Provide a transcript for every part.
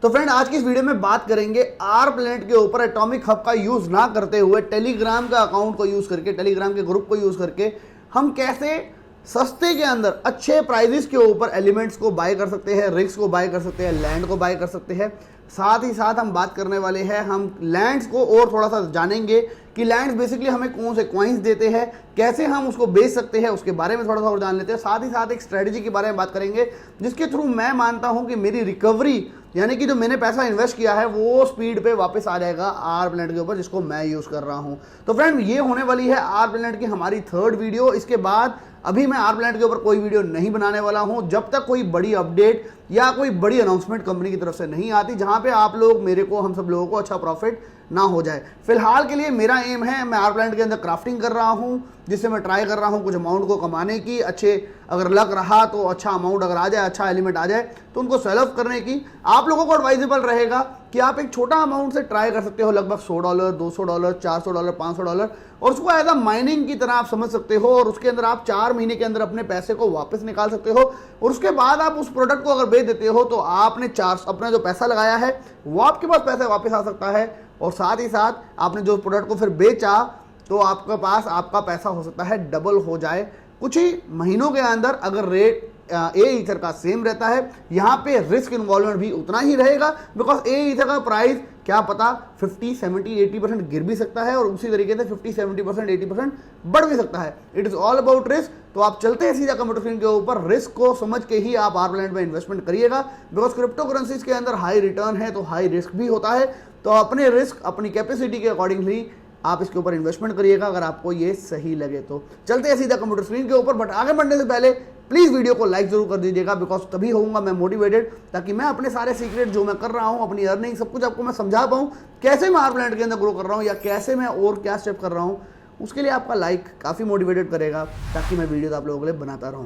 तो फ्रेंड आज की इस वीडियो में बात करेंगे आर प्लैनेट के ऊपर एटॉमिक हब का यूज ना करते हुए टेलीग्राम का अकाउंट को यूज करके, टेलीग्राम के ग्रुप को यूज करके हम कैसे सस्ते के अंदर अच्छे प्राइजेस के ऊपर एलिमेंट्स को बाय कर सकते हैं, रिग्स को बाय कर सकते हैं, लैंड को बाय कर सकते हैं। साथ ही साथ हम बात करने वाले हैं, हम लैंड्स को और थोड़ा सा जानेंगे कि लैंड्स बेसिकली हमें कौन से कॉइन्स देते हैं, कैसे हम उसको बेच सकते हैं, उसके बारे में थोड़ा सा और जान लेते हैं। साथ ही साथ एक स्ट्रेटजी के बारे में बात करेंगे जिसके थ्रू मैं मानता हूं कि मेरी रिकवरी यानी कि जो मैंने पैसा इन्वेस्ट किया है वो स्पीड पे वापस आ जाएगा आर प्लैनेट के ऊपर, जिसको मैं यूज कर रहा हूं। तो फ्रेंड ये होने वाली है आर प्लैनेट की हमारी थर्ड वीडियो। इसके बाद अभी मैं आर प्लैनेट के ऊपर कोई वीडियो नहीं बनाने वाला हूं जब तक कोई बड़ी अपडेट या कोई बड़ी अनाउंसमेंट कंपनी की तरफ से नहीं आती जहां पे आप लोग मेरे को, हम सब लोगों को अच्छा प्रॉफिट ना हो जाए। फिलहाल के लिए मेरा एम है, मैं आर प्लैनेट के अंदर क्राफ्टिंग कर रहा हूं जिससे मैं ट्राई कर रहा हूं कुछ अमाउंट को कमाने की, अच्छे अगर लग रहा तो अच्छा अमाउंट अगर आ जाए, अच्छा एलिमेंट आ जाए तो उनको सेल ऑफ करने की। आप लोगों को एडवाइजेबल रहेगा कि आप एक छोटा अमाउंट से ट्राई कर सकते हो, लगभग $100, $200, $400, $500, और उसको एज अ माइनिंग की तरह आप समझ सकते हो और उसके अंदर आप 4 महीने के अंदर अपने पैसे को वापस निकाल सकते हो। और उसके बाद आप उस प्रोडक्ट को अगर बेच देते हो तो आपने अपना जो पैसा लगाया है वो आपके पास पैसा वापस आ सकता है, और साथ ही साथ आपने जो प्रोडक्ट को फिर बेचा तो आपके पास आपका पैसा हो सकता है डबल हो जाए कुछ ही महीनों के अंदर अगर रेट ए ईथर का सेम रहता है। यहाँ पे रिस्क इन्वॉल्वमेंट भी उतना ही रहेगा बिकॉज ए ईथर का प्राइस क्या पता 50, 70, 80% गिर भी सकता है और उसी तरीके से 50, 70%, 80% बढ़ भी सकता है। It is all about risk. तो आप चलते हैं सीधा कंप्यूटर स्क्रीन के ऊपर, रिस्क को समझ के ही आप आर प्लैनेट में इन्वेस्टमेंट करिएगा बिकॉज क्रिप्टो करेंसीज के अंदर हाई रिटर्न है तो हाई रिस्क भी होता है। तो अपने रिस्क, अपनी कैपेसिटी के अकॉर्डिंगली आप इसके ऊपर इन्वेस्टमेंट करिएगा अगर आपको ये सही लगे तो। चलते हैं सीधा कंप्यूटर स्क्रीन के ऊपर, बट आगे बढ़ने से पहले प्लीज वीडियो को लाइक जरूर कर दीजिएगा बिकॉज तभी होऊंगा मैं मोटिवेटेड, ताकि मैं अपने सारे सीक्रेट जो मैं कर रहा हूं, अपनी अर्निंग सब कुछ आपको मैं समझा पाऊं, कैसे मैं आर प्लैनेट के अंदर ग्रो कर रहा हूं या कैसे मैं और क्या स्टेप कर रहा हूं। उसके लिए आपका लाइक काफी मोटिवेटेड करेगा ताकि मैं वीडियो आप लोगों के लिए बनाता रहूं।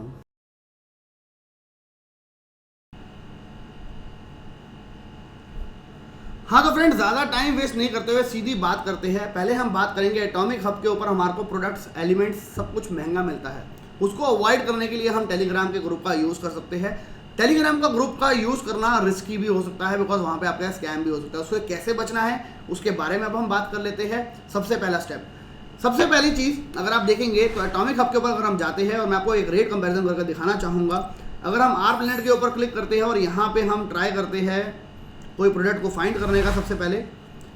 हाँ तो फ्रेंड्स, ज़्यादा टाइम वेस्ट नहीं करते हुए सीधी बात करते हैं। पहले हम बात करेंगे एटॉमिक हब के ऊपर हमारे को प्रोडक्ट्स, एलिमेंट्स सब कुछ महंगा मिलता है, उसको अवॉइड करने के लिए हम टेलीग्राम के ग्रुप का यूज़ कर सकते हैं। टेलीग्राम का ग्रुप का यूज़ करना रिस्की भी हो सकता है बिकॉज वहाँ पे आपका स्कैम भी हो सकता है। उससे कैसे बचना है उसके बारे में अब हम बात कर लेते हैं। सबसे पहला स्टेप, सबसे पहली चीज़ अगर आप देखेंगे तो एटॉमिक हब के ऊपर अगर हम जाते हैं और मैं आपको एक रेट कंपेरिजन करके दिखाना चाहूँगा। अगर हम आर प्लैनेट के ऊपर क्लिक करते हैं और यहाँ पर हम ट्राई करते हैं कोई प्रोडक्ट को फाइंड करने का, सबसे पहले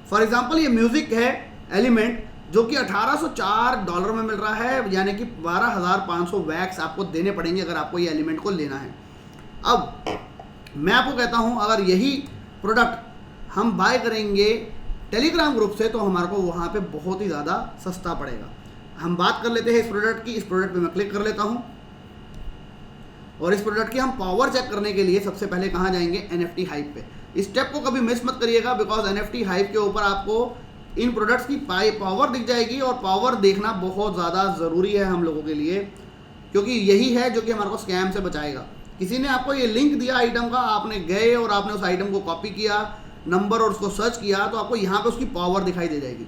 फॉर एग्जांपल ये म्यूजिक है एलिमेंट जो कि $1804 में मिल रहा है, यानी कि 12,500 वैक्स आपको देने पड़ेंगे अगर आपको ये एलिमेंट को लेना है। अब मैं आपको कहता हूं अगर यही प्रोडक्ट हम बाय करेंगे टेलीग्राम ग्रुप से तो हमारे को वहां पे बहुत ही ज़्यादा सस्ता पड़ेगा। हम बात कर लेते हैं इस प्रोडक्ट की। इस प्रोडक्ट पे मैं क्लिक कर लेता हूं और इस प्रोडक्ट की हम पावर चेक करने के लिए सबसे पहले कहाँ जाएंगे, NFT हाइप पे। इस स्टेप को कभी मिस मत करिएगा बिकॉज NFT हाइप के ऊपर आपको इन प्रोडक्ट्स की पावर दिख जाएगी और पावर देखना बहुत ज़्यादा ज़रूरी है हम लोगों के लिए, क्योंकि यही है जो कि हमारे को स्कैम से बचाएगा। किसी ने आपको ये लिंक दिया आइटम का, आपने गए और आपने उस आइटम को कॉपी किया, नंबर और उसको सर्च किया तो आपको यहाँ पे उसकी पावर दिखाई दे जाएगी।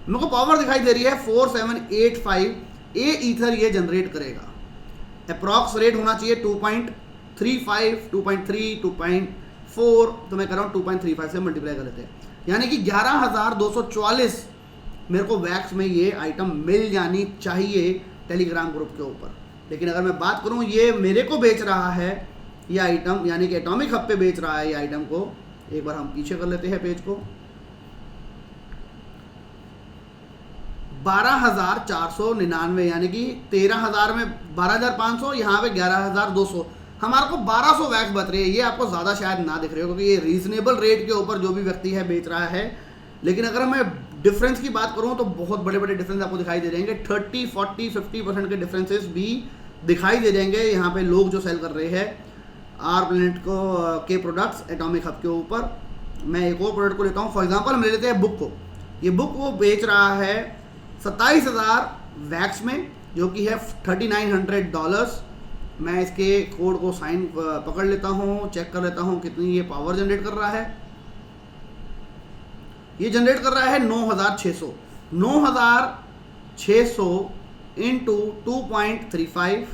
मेरे को पावर दिखाई दे रही है 4785 ए ईथर ये जनरेट करेगा। अप्रॉक्स रेट होना चाहिए 2.35, 2.3, 2.4, तो मैं कर रहा हूँ 2.35 से मल्टीप्लाई कर लेते हैं, यानी कि 11,244 मेरे को वैक्स में ये आइटम मिल जानी चाहिए टेलीग्राम ग्रुप के ऊपर। लेकिन अगर मैं बात करूँ ये मेरे को बेच रहा है ये आइटम, यानी कि एटॉमिक हब पे बेच रहा है ये आइटम को। एक बार हम पीछे कर लेते हैं पेज को, 12,499 यानी कि 13,000 में 12,500, यहाँ पे 11,200, हमारे को 1200 वैक्स बच रही है। ये आपको ज़्यादा शायद ना दिख रही हो क्योंकि ये रीजनेबल रेट के ऊपर जो भी व्यक्ति है बेच रहा है। लेकिन अगर मैं डिफरेंस की बात करूँ तो बहुत बड़े बड़े डिफरेंस आपको दिखाई दे जाएंगे। 30, 40, 50% के डिफरेंसेस भी दिखाई दे जाएंगे यहाँ पे लोग जो सेल कर रहे हैं आर प्लैनेट को के प्रोडक्ट्स एटॉमिक हब के ऊपर। मैं एक और प्रोडक्ट को लेता हूँ, फॉर एग्जाम्पल हम ले लेते हैं बुक को। ये बुक वो बेच रहा है 27,000 वैक्स में, जो कि है $3,900। मैं इसके कोड को साइन पकड़ लेता हूँ, चेक कर लेता हूँ कितनी ये पावर जनरेट कर रहा है। ये जनरेट कर रहा है 9,600 इंटू 2.35।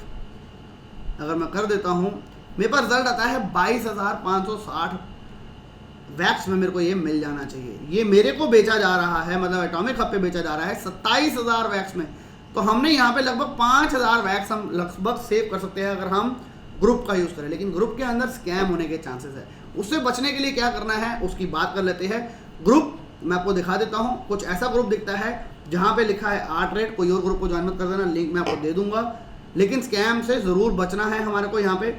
अगर मैं कर देता हूँ मेरे पास रिजल्ट आता है 22,560 वैक्स में मेरे को ये मिल जाना चाहिए। ये मेरे को बेचा जा रहा है, मतलब एटॉमिक हब पे बेचा जा रहा है 27,000 वैक्स में। तो हमने यहाँ पे लगभग 5,000 वैक्स हम लगभग सेव कर सकते हैं अगर हम ग्रुप का यूज़ करें। लेकिन ग्रुप के अंदर स्कैम होने के चांसेस है, उससे बचने के लिए क्या करना है उसकी बात कर लेते हैं। ग्रुप मैं आपको दिखा देता हूँ। कुछ ऐसा ग्रुप दिखता है जहाँ पे लिखा है ArtRate, कोई और ग्रुप को ज्वाइन मत कर देना, लिंक मैं आपको दे दूंगा। लेकिन स्कैम से ज़रूर बचना है हमारे को। यहाँ पे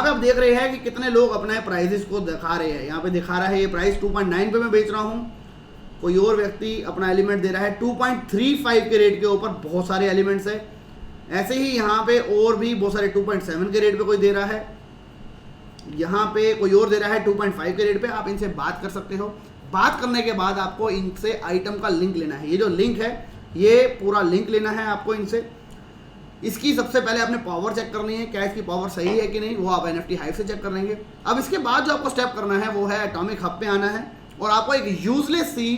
आप देख रहे हैं कि कितने लोग अपने प्राइजेस को दिखा रहे हैं। यहाँ पे दिखा रहा है ये प्राइस 2.9 पे मैं बेच रहा हूँ, कोई और व्यक्ति अपना एलिमेंट दे रहा है 2.35 के रेट के ऊपर, बहुत सारे एलिमेंट्स है। ऐसे ही यहाँ पे और भी बहुत सारे 2.7 के रेट पे कोई दे रहा है, यहाँ पे कोई और दे रहा है 2.5 के रेट पे। आप इनसे बात कर सकते हो। बात करने के बाद आपको इनसे आइटम का लिंक लेना है। ये जो लिंक है ये पूरा लिंक लेना है आपको इनसे। इसकी सबसे पहले आपने पावर चेक करनी है, क्या इसकी पावर सही है कि नहीं, वो आप NFT हाइव से चेक कर लेंगे। अब इसके बाद जो आपको स्टेप करना है वो है एटॉमिक हब पे आना है और आपको एक यूजलेस सी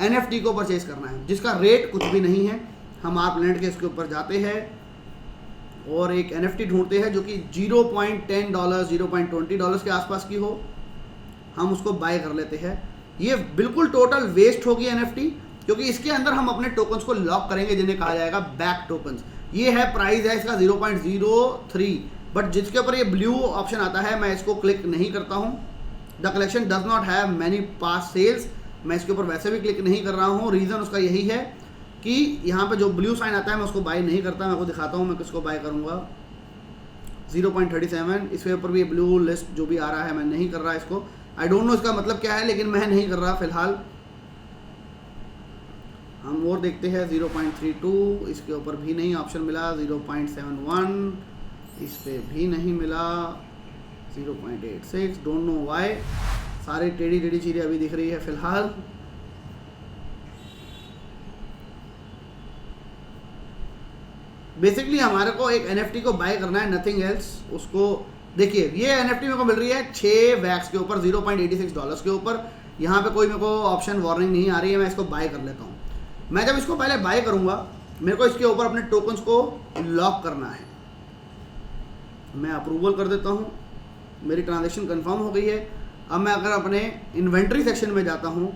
NFT को परचेज करना है जिसका रेट कुछ भी नहीं है। हम ARPLANET के इसके ऊपर जाते हैं और एक NFT ढूंढते हैं जो कि $0.10 $0.20 के आसपास की हो, हम उसको बाय कर लेते हैं। ये बिल्कुल टोटल वेस्ट होगी NFT, क्योंकि इसके अंदर हम अपने टोकन्स को लॉक करेंगे जिन्हें कहा जाएगा बैक टोकन्स। ये है प्राइस है इसका 0.03, बट जिसके ऊपर ये ब्लू ऑप्शन आता है मैं इसको क्लिक नहीं करता हूँ। The collection does not have many pass sales, मैं इसके ऊपर वैसे भी क्लिक नहीं कर रहा हूँ। रीज़न उसका यही है कि यहाँ पे जो ब्लू साइन आता है मैं उसको बाय नहीं करता। मैं आपको दिखाता हूँ मैं किसको बाय करूँगा। 0.37 इसके ऊपर भी ब्लू लिस्ट जो भी आ रहा है मैं नहीं कर रहा इसको। आई डोंट नो इसका मतलब क्या है, लेकिन मैं नहीं कर रहा फिलहाल। हम और देखते हैं 0.32, इसके ऊपर भी नहीं ऑप्शन मिला। 0.71 इस पे भी नहीं मिला। 0.86 डोंट नो वाई, सारी टेढ़ी टेढ़ी चीज़ें अभी दिख रही है फिलहाल। बेसिकली हमारे को एक NFT को बाय करना है, नथिंग एल्स। उसको देखिए ये NFT मेरे को मिल रही है 6 वैक्स के ऊपर $0.86 के ऊपर। यहाँ पे कोई मेरे को ऑप्शन वार्निंग नहीं आ रही है, मैं इसको बाय कर लेता हूँ। मैं जब इसको पहले बाय करूँगा मेरे को इसके ऊपर अपने टोकन्स को लॉक करना है। मैं अप्रूवल कर देता हूँ, मेरी ट्रांजैक्शन कंफर्म हो गई है। अब मैं अगर अपने इन्वेंट्री सेक्शन में जाता हूँ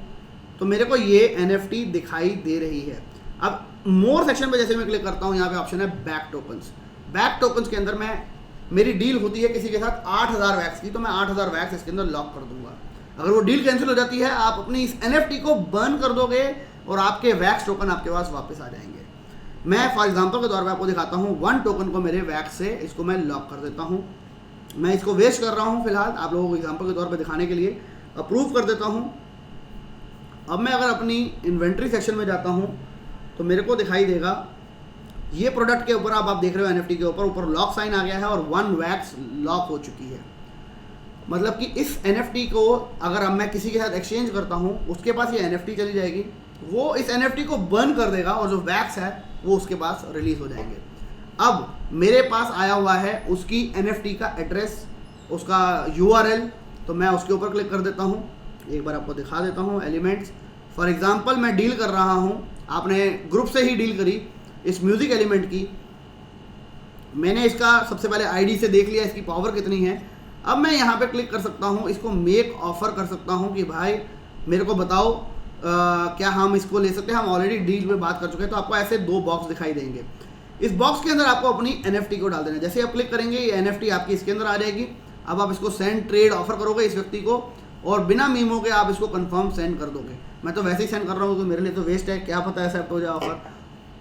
तो मेरे को ये NFT दिखाई दे रही है। अब मोर सेक्शन पे जैसे मैं क्लिक करता हूँ यहाँ पे ऑप्शन है बैक टोकन्स। बैक टोकन्स के अंदर मेरी डील होती है किसी के साथ 8,000 वैक्स की, तो मैं 8,000 वैक्स इसके अंदर लॉक कर दूंगा। अगर वो डील कैंसिल हो जाती है आप अपनी इस NFT को बर्न कर दोगे और आपके वैक्स टोकन आपके पास वापस आ जाएंगे। मैं फॉर एग्जांपल के तौर पे आपको दिखाता हूँ 1 टोकन को मेरे वैक्स से इसको मैं लॉक कर देता हूँ। मैं इसको वेस्ट कर रहा हूँ फिलहाल आप लोगों को एग्जांपल के तौर पे दिखाने के लिए। अप्रूव कर देता हूँ। अब मैं अगर अपनी इन्वेंट्री सेक्शन में जाता हूँ तो मेरे को दिखाई देगा ये प्रोडक्ट के ऊपर आप देख रहे हो NFT के ऊपर लॉक साइन आ गया है और 1 वैक्स लॉक हो चुकी है। मतलब कि इस NFT को अगर अब मैं किसी के साथ एक्सचेंज करता हूँ उसके पास ये NFT चली जाएगी, वो इस NFT को बर्न कर देगा और जो वैक्स है वो उसके पास रिलीज हो जाएंगे। अब मेरे पास आया हुआ है उसकी NFT का एड्रेस, उसका URL, तो मैं उसके ऊपर क्लिक कर देता हूँ। एक बार आपको दिखा देता हूँ एलिमेंट्स। फॉर एग्जांपल मैं डील कर रहा हूँ, आपने ग्रुप से ही डील करी इस म्यूजिक एलिमेंट की। मैंने इसका सबसे पहले ID से देख लिया इसकी पावर कितनी है। अब मैं यहाँ पे क्लिक कर सकता हूँ, इसको मेक ऑफर कर सकता हूँ कि भाई मेरे को बताओ क्या हम इसको ले सकते हैं। हम ऑलरेडी डील में बात कर चुके हैं। तो आपको ऐसे 2 बॉक्स दिखाई देंगे। इस बॉक्स के अंदर आपको अपनी NFT को डाल देना है। जैसे आप क्लिक करेंगे ये NFT आपकी इसके अंदर आ जाएगी। अब आप इसको सेंड ट्रेड ऑफर करोगे इस व्यक्ति को और बिना मीमो के आप इसको कंफर्म सेंड कर दोगे। मैं तो वैसे ही सेंड कर रहा हूँ तो मेरे लिए तो वेस्ट है, क्या पता एक्सेप्ट हो जाए ऑफर,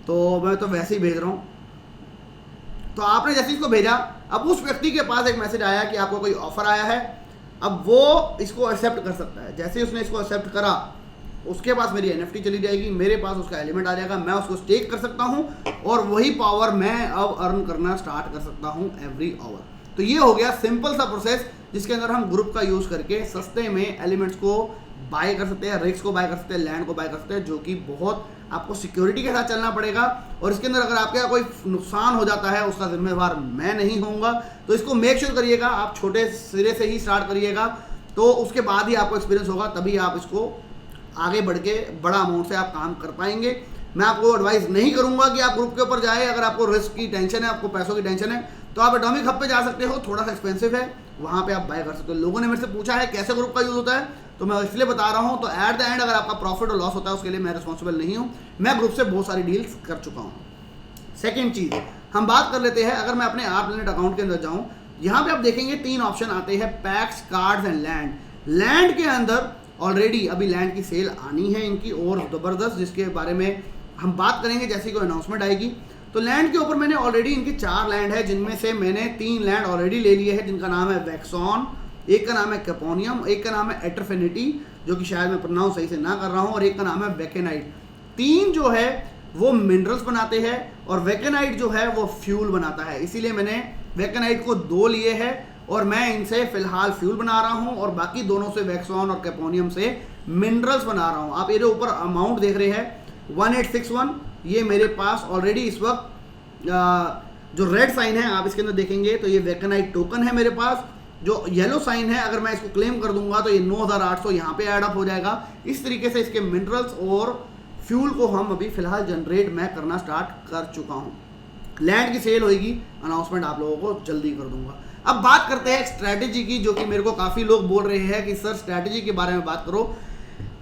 तो मैं तो वैसे ही भेज रहा हूँ। तो आपने जैसे इसको भेजा अब उस व्यक्ति के पास एक मैसेज आया कि आपको कोई ऑफर आया है। अब वो इसको एक्सेप्ट कर सकता है। जैसे ही उसने इसको एक्सेप्ट करा उसके पास मेरी NFT चली जाएगी, मेरे पास उसका एलिमेंट आ जाएगा, मैं उसको स्टेक कर सकता हूँ और वही पावर मैं अब अर्न करना स्टार्ट कर सकता हूँ एवरी आवर। तो ये हो गया सिंपल सा प्रोसेस जिसके अंदर हम ग्रुप का यूज़ करके सस्ते में एलिमेंट्स को बाय कर सकते हैं, रिग्स को बाय कर सकते हैं, लैंड को बाय कर सकते हैं, जो कि बहुत आपको सिक्योरिटी के साथ चलना पड़ेगा। और इसके अंदर अगर आपके कोई नुकसान हो जाता है उसका जिम्मेवार मैं नहीं होऊंगा। तो इसको मेक श्योर करिएगा आप छोटे सिरे से ही स्टार्ट करिएगा, तो उसके बाद ही आपको एक्सपीरियंस होगा, तभी आप इसको आगे बढ़ के बड़ा अमाउंट से आप काम कर पाएंगे। मैं आपको एडवाइस नहीं करूंगा कि आप ग्रुप के ऊपर जाए। अगर आपको रिस्क की टेंशन है, आपको पैसों की टेंशन है, तो आप एटॉमिक हब पे जा सकते हो, थोड़ा सा एक्सपेंसिव है, वहाँ पे आप बाय कर सकते हो। लोगों ने मेरे से पूछा है कैसे ग्रुप का यूज़ होता है, तो मैं इसलिए बता रहा हूँ। तो एट द एंड अगर आपका प्रॉफिट और लॉस होता है उसके लिए मैं रिस्पॉन्सिबल नहीं हूँ, मैं ग्रुप से बहुत सारी डील्स कर चुका हूँ। सेकेंड चीज़ हम बात कर लेते हैं, अगर मैं अपने ARPLANET अकाउंट के अंदर जाऊँ, यहाँ पे आप देखेंगे 3 ऑप्शन आते हैं, PACS, cards and land. Land के अंदर ऑलरेडी अभी लैंड की सेल आनी है इनकी और ज़बरदस्त, जिसके बारे में हम बात करेंगे जैसे कोई अनाउंसमेंट आएगी। तो लैंड के ऊपर मैंने ऑलरेडी इनकी 4 लैंड है, जिनमें से मैंने 3 लैंड ऑलरेडी ले लिए हैं, जिनका नाम है वैक्सॉन, एक का नाम है कैपोनियम, एक का नाम है एटरफिनिटी, जो कि शायद मैं प्रोनाउंस सही से ना कर रहा हूँ, और एक का नाम है वेकेनाइट। 3 जो है वो मिनरल्स बनाते हैं और वेकेनाइट जो है वो फ्यूल बनाता है, इसीलिए मैंने वेकेनाइट को 2 लिए हैं और मैं इनसे फिलहाल फ्यूल बना रहा हूं और बाकी दोनों से वैक्सॉन और कैपोनियम से मिनरल्स बना रहा हूं। आप मेरे ऊपर अमाउंट देख रहे हैं 1861, ये मेरे पास ऑलरेडी इस वक्त जो रेड साइन है आप इसके अंदर देखेंगे तो ये वेकेनाइट टोकन है मेरे पास। जो येलो साइन है अगर मैं इसको क्लेम कर दूंगा तो ये 9800 यहाँ पे ऐड अप हो जाएगा। इस तरीके से इसके मिनरल्स और फ्यूल को हम अभी फिलहाल जनरेट मैं करना स्टार्ट कर चुका हूँ। लैंड की सेल होगी, अनाउंसमेंट आप लोगों को जल्दी कर दूंगा। अब बात करते हैं स्ट्रैटेजी की, जो कि मेरे को काफ़ी लोग बोल रहे हैं कि सर स्ट्रैटेजी के बारे में बात करो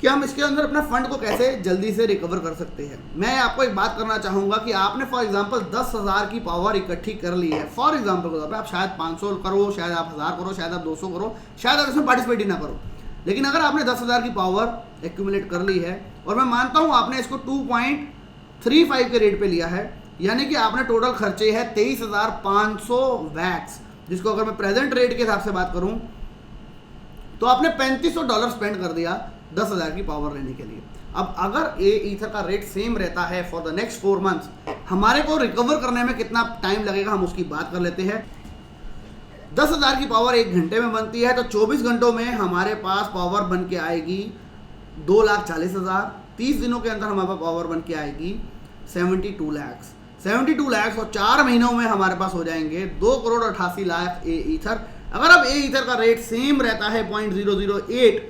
कि हम इसके अंदर अपना फंड को कैसे जल्दी से रिकवर कर सकते हैं। मैं आपको एक बात करना चाहूँगा कि आपने फॉर एग्जांपल 10,000 की पावर इकट्ठी कर ली है, फॉर एग्जांपल के तौर पर आप शायद 500 करो, शायद आप 1000 करो, शायद आप 200 करो, शायद आप इसमें पार्टिसिपेट ही ना करो, लेकिन अगर आपने 10,000 की पावर एक्यूमुलेट कर ली है और मैं मानता हूँ आपने इसको 2.35 के रेट पे लिया है, यानी कि आपने टोटल खर्चे है 23,500 वैक्स, जिसको अगर मैं प्रेजेंट रेट के हिसाब से बात करूं तो आपने $3500 स्पेंड कर दिया 10,000 की पावर लेने के लिए। अब अगर ए ईथर का रेट सेम रहता है फॉर द नेक्स्ट 4 मंथ्स, हमारे को रिकवर करने में कितना टाइम लगेगा हम उसकी बात कर लेते हैं। 10,000 की पावर 1 घंटे में बनती है, तो 24 घंटों में हमारे पास पावर बन के आएगी 2,40,000। 30 दिनों के अंदर हमारे पास पावर बन के आएगी 72 लाख और 4 महीनों में हमारे पास हो जाएंगे 2,88,00,000 ए ईथर। अगर अब ए ईथर का रेट सेम रहता है 0.008,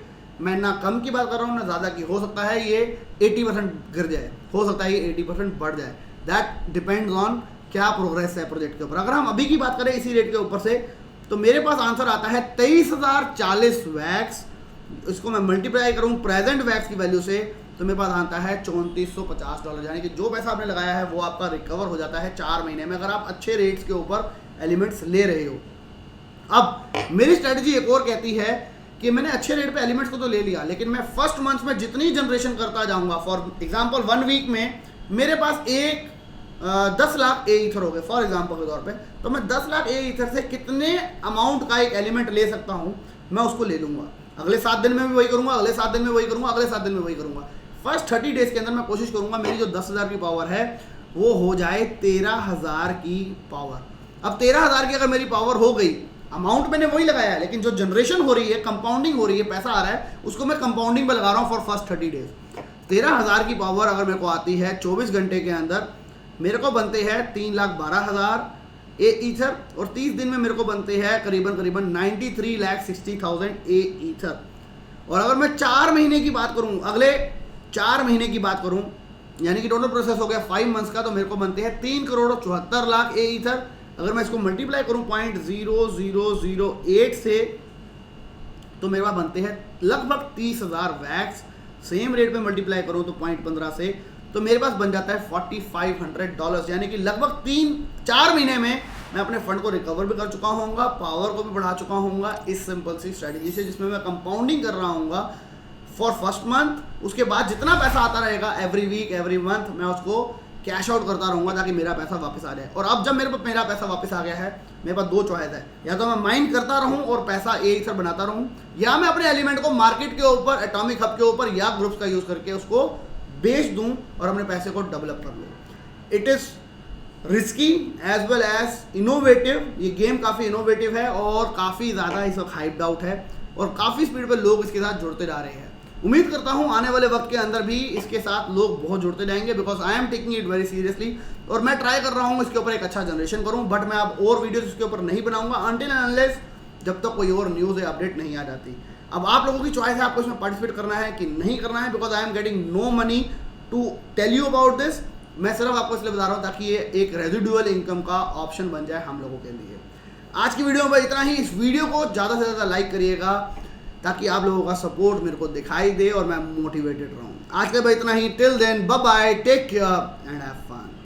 मैं ना कम की बात कर रहा हूँ ना ज़्यादा की, हो सकता है ये 80% गिर जाए, हो सकता है ये 80% बढ़ जाए, दैट डिपेंड्स ऑन क्या प्रोग्रेस है प्रोजेक्ट के ऊपर। अगर हम अभी की बात करें इसी रेट के ऊपर से, तो मेरे पास आंसर आता है 23,040 वैक्स। इसको मैं मल्टीप्लाई करूँ प्रेजेंट वैक्स की वैल्यू से तो मेरे पास आता है $3450, यानी कि जो पैसा आपने लगाया है वो आपका रिकवर हो जाता है 4 महीने में, अगर आप अच्छे रेट्स के ऊपर एलिमेंट्स ले रहे हो। अब मेरी स्ट्रेटजी एक और कहती है कि मैंने अच्छे रेट पे एलिमेंट्स को तो ले लिया, लेकिन मैं फर्स्ट मंथ में जितनी जनरेशन करता जाऊंगा, फॉर एग्जांपल 1 वीक में मेरे पास 10 लाख ए ईथर हो गए फॉर एग्जांपल के तौर पे, तो मैं 10 लाख ए ईथर से कितने अमाउंट का एक एलिमेंट ले सकता हूं, मैं उसको ले लूंगा। अगले 7 दिन में भी वही करूंगा, अगले 7 दिन में वही करूंगा, अगले 7 दिन में वही करूंगा। फर्स्ट 30 डेज के अंदर मैं कोशिश करूंगा मेरी जो 10,000 की पावर है वो हो जाए 13,000 की पावर। अब 13,000 की अगर मेरी पावर हो गई, अमाउंट मैंने वही लगाया है, लेकिन जो जनरेशन हो रही है, कंपाउंडिंग हो रही है, पैसा आ रहा है, उसको मैं कंपाउंडिंग पे लगा रहा हूँ फॉर फर्स्ट 30 डेज। 13,000 की पावर अगर मेरे को आती है 24 घंटे के अंदर, मेरे को बनते हैं 3,12,000 ए ईथर और 30 दिन में मेरे को बनते हैं करीबन 93,60,000 ए ईथर। और अगर मैं 4 महीने की बात करूं, अगले 4 महीने की बात करूं, यानी कि टोटल प्रोसेस हो गया 5 मंथ्स का, तो मेरे को बनते हैं 3,74,00,000 ए ईथर। अगर मैं इसको मल्टीप्लाई करूं 0.0008 से, तो मेरे पास बनते हैं लगभग 30,000 वैक्स। सेम रेट पे मल्टीप्लाई करूं तो 0.15 से, तो मेरे पास बन जाता है $4,500, यानी कि लगभग 3-4 महीने में मैं अपने फंड को रिकवर भी कर चुका होऊंगा, पावर को भी बढ़ा चुका होऊंगा इस सिंपल सी स्ट्रेटजी से, जिसमें मैं कंपाउंडिंग कर रहा हूँगा फॉर फर्स्ट मंथ। उसके बाद जितना पैसा आता रहेगा एवरी वीक एवरी मंथ, मैं उसको कैश आउट करता रहूँगा ताकि मेरा पैसा वापस आ जाए। और अब जब मेरा पैसा वापस आ गया है, मेरे पास 2 चॉइस है, या तो मैं माइंड करता रहूँ और पैसा ए ईथर बनाता रहूँ, या मैं अपने एलिमेंट को मार्केट के ऊपर, एटॉमिक हब के ऊपर या ग्रुप्स का यूज़ करके उसको बेच दूं और अपने पैसे को डेवलप कर लूँ। It is risky as well as innovative. ये गेम काफ़ी इनोवेटिव है और काफ़ी ज़्यादा इस वक्त हाइप्ड आउट है और काफ़ी स्पीड पे लोग इसके साथ जुड़ते जा रहे हैं। उम्मीद करता हूँ आने वाले वक्त के अंदर भी इसके साथ लोग बहुत जुड़ते जाएंगे, because I am taking it very seriously. और मैं ट्राई कर रहा हूँ इसके ऊपर एक अच्छा जनरेशन करूँ, बट मैं अब और वीडियोज़ इसके ऊपर नहीं बनाऊँगा अनटिल एंड अनलेस जब तक कोई और न्यूज़ या अपडेट नहीं आ जाती। अब आप लोगों की चॉइस है, आपको इसमें पार्टिसिपेट करना है कि नहीं करना है, because I am getting no money to tell you about this. मैं सिर्फ आपको इसलिए बता रहा हूँ ताकि ये एक रेजिडुअल इनकम का ऑप्शन बन जाए हम लोगों के लिए। आज की वीडियो में इतना ही। इस वीडियो को ज़्यादा से ज़्यादा लाइक करिएगा ताकि आप लोगों का सपोर्ट मेरे को दिखाई दे और मैं मोटिवेटेड रहूँ। आज के लिए इतना ही। Till then bye bye, take care and have fun.